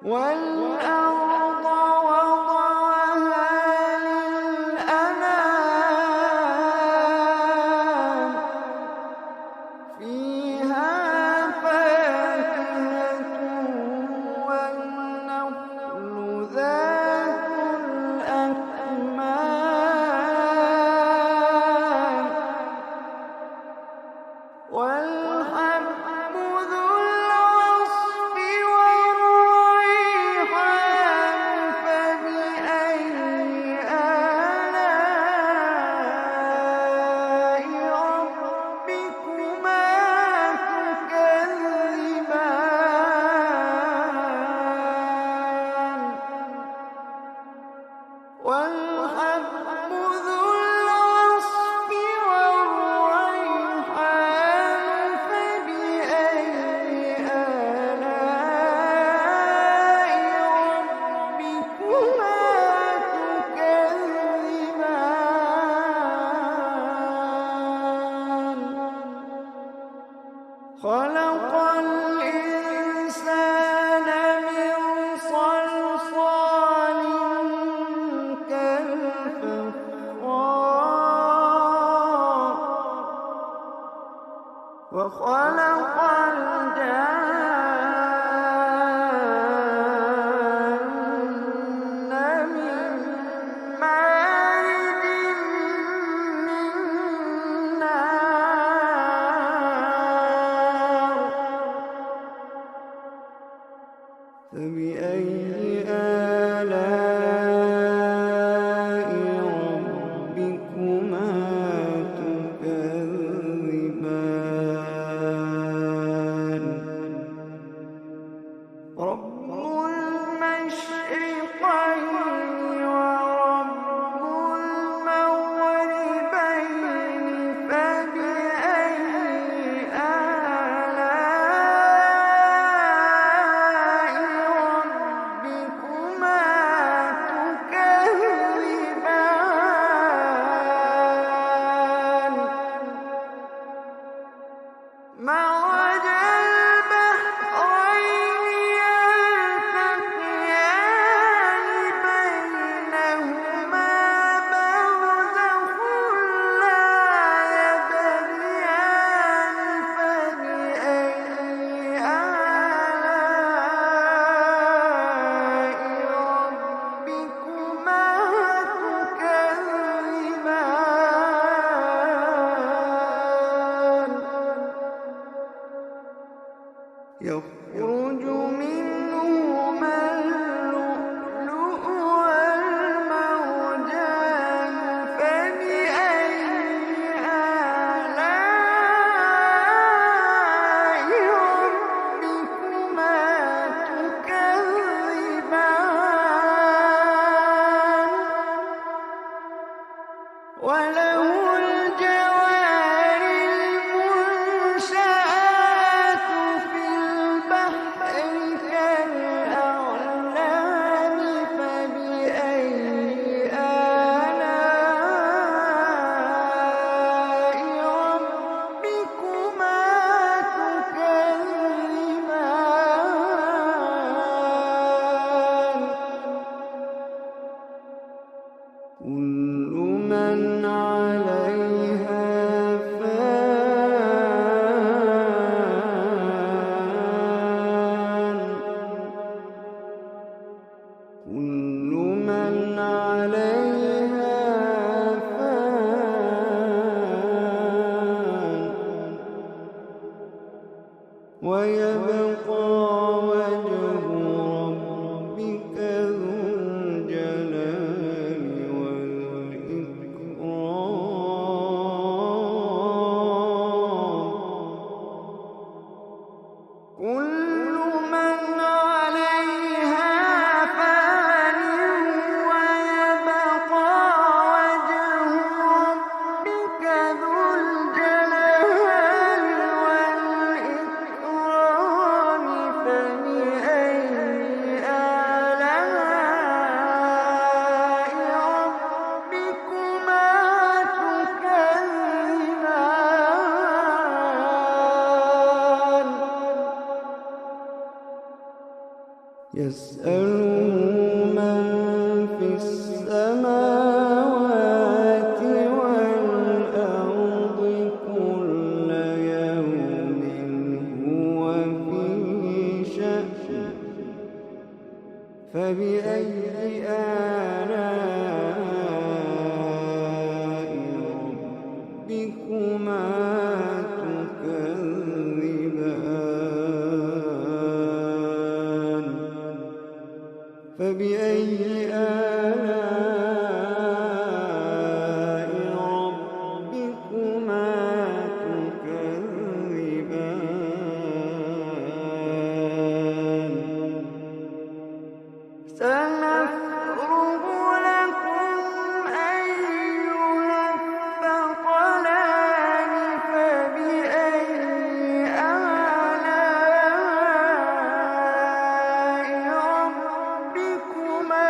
والأرض وضعها للأنام فيها فاكهة والنخل ذات الأكمام والحب ذو العصف والريحان فبأي آلاء ربكما تكذبان والحب ذو العصف والريحان فبأي آلاء ربكما تكذبان خلق الإنسان من صلصال كالفخار وخلق الجان من مارج من نار فبأي آلاء ربكما تكذبان رب المشرقين ورب المغربين فبأي آلاء ربكما تكذبان اسألوا من في السماوات والأرض كل يوم هو في شأن فبأي آلاء ربكما تكذبان فبأي آلاء ربكما تكذبان سنفرغ لكم أيها الثقلان فبأي آلاء ربكما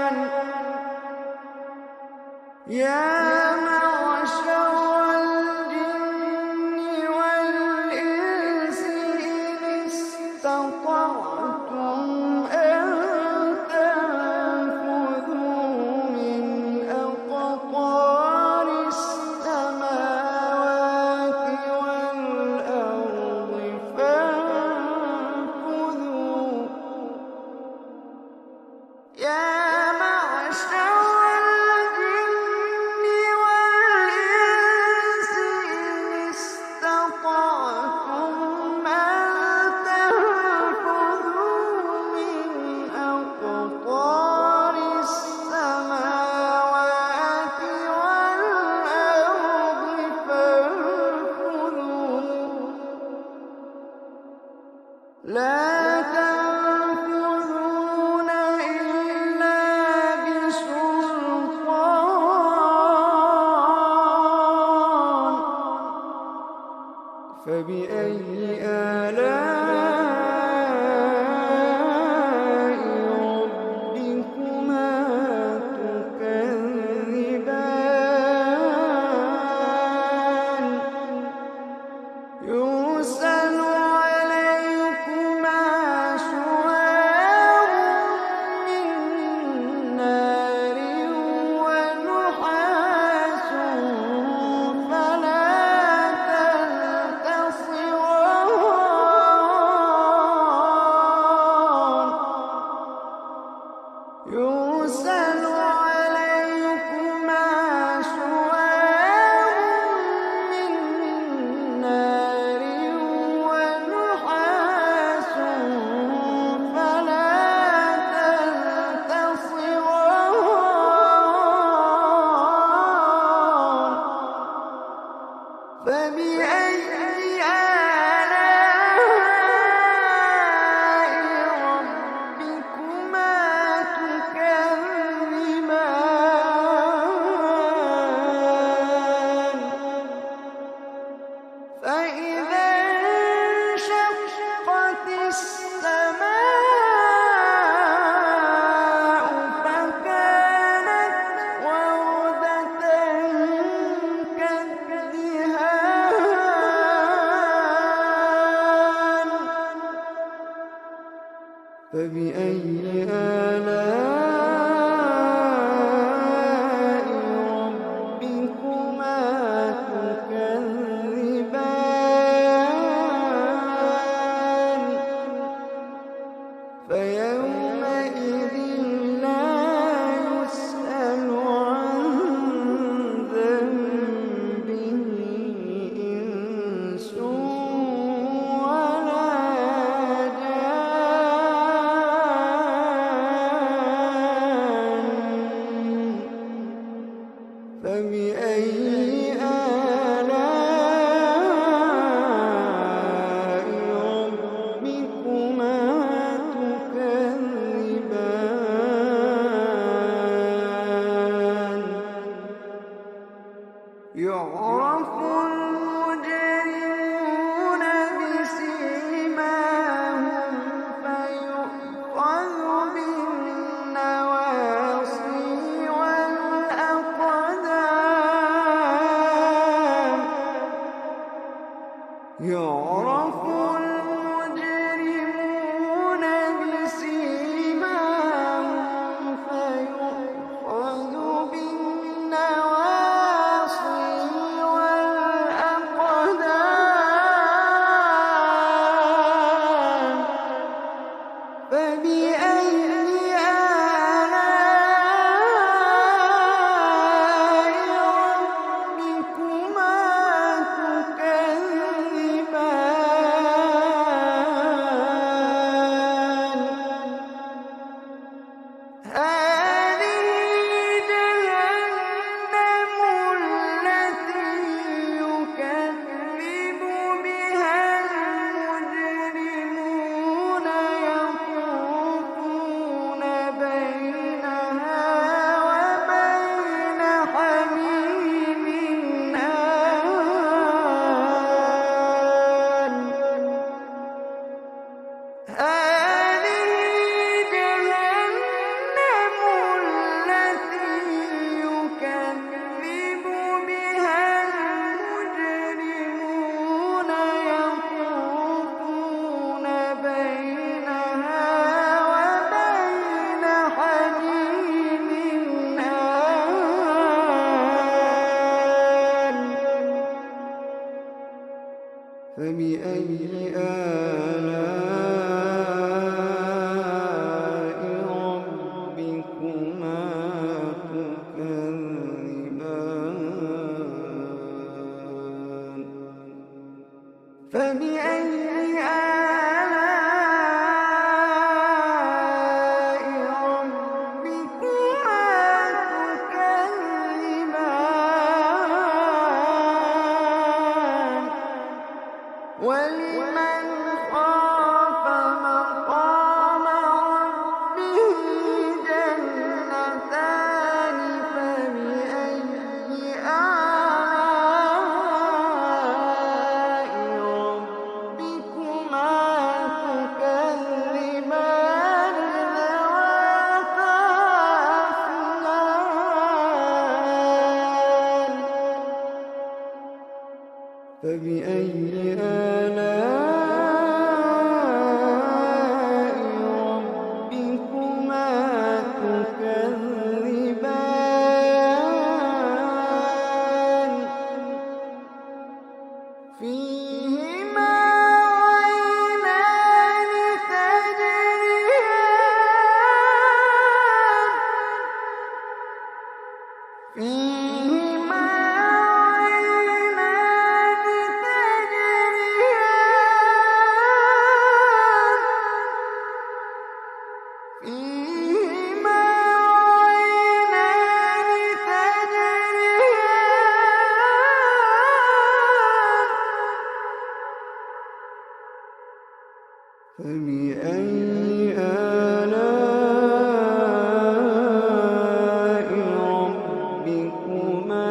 تكذبان يا معشر الجن والإنس إن استطعتم أن تنفذوا من أقطار السماوات والأرض فانفذوا يا معشر الجن والإنس إن استطعتم أن تنفذوا من أقطار السماوات والأرض فانفذوا لا تنفذون إلا بسلطان فبأي آلاء ربكما تكذبان يرسل عليكما شواظ من نار ونحاس فلا تنتصران يرسل عليكما شواظ من نار ونحاس فلا تنتصران فبأي آلاء ربكما تكذبان فإذا انشقت السماء فكانت وردة كالدهان فبأي آلاء ربكما تكذبان فيومئذ لا يسأل عن ذنبه إنس ولا جان يعرف المجرمون بسيماهم فيؤخذ بالنواصي والأقدام فبأي آلاء ربكما تكذبان هذه جهنم التي يكذب بها المجرمون يطوفون بينها وبين حميم آن هذه جهنم التي يكذب بها المجرمون يطوفون بينها وبين حميم آن فبأي آلاء ربكما تكذبان فبأي آلاء ربكما تكذبان ولمن خاف مقام ربه جنتان فبأي آلاء ربكما تكذبان ذواتا أفنان فبأي آلاء ربكما تكذبان فيهما عينان تجريان فيهما عينان تجريان فيهما عينان تجريان فبأي آلاء ربكما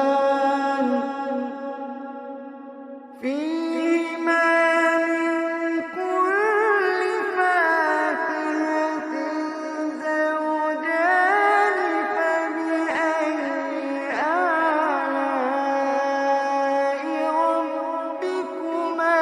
تكذبان فيهما من كل فاكهة زوجان فبأي آلاء ربكما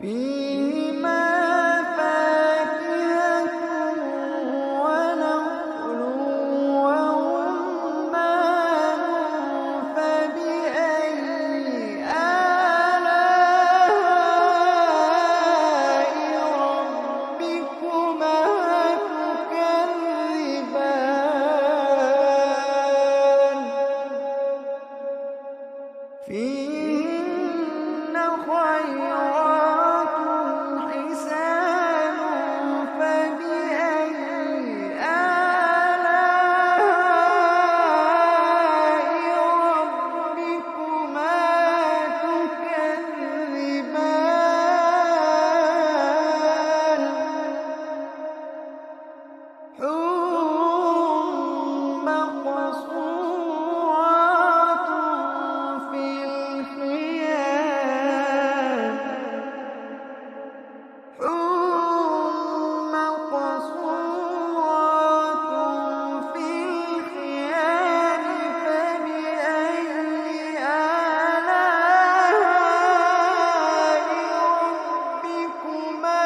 فيهما فاكهة ونخل ورمان فبأي آلاء ربكما تكذبان فيهن خيرات حسان فبأي آلاء ربكما تكذبان حور مقصورات في الخيام حور مقصورات في الخيام فبأي آلاء ربكما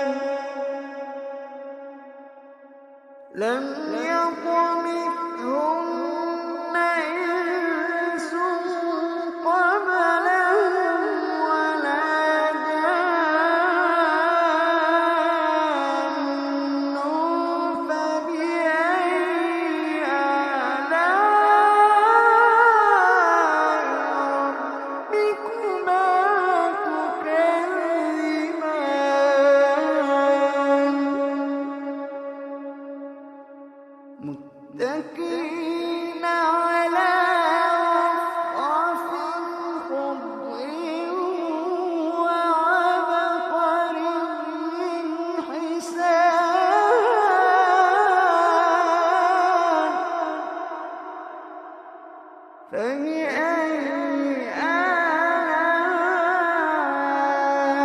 تكذبان لم يطمثهن إنس قبلهم ولا جان فبأي آلاء ربكما تكذبان متكئين على رفرف خضر وعبقري حسان فبأي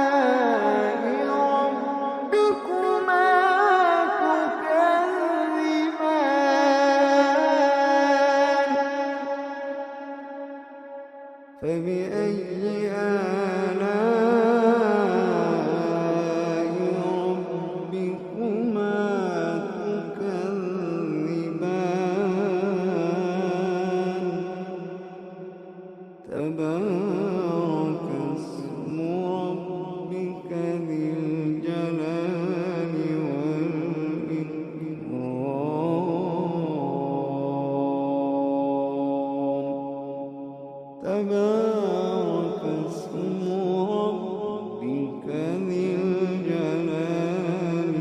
آلاء ربكما تكذبان فبأي آلاء ربكما تكذبان تبارك اسم ربك ذي الجلال والإكرام تبارك اسم ربك ذي الجلال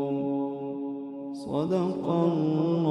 والإكرام صدق الله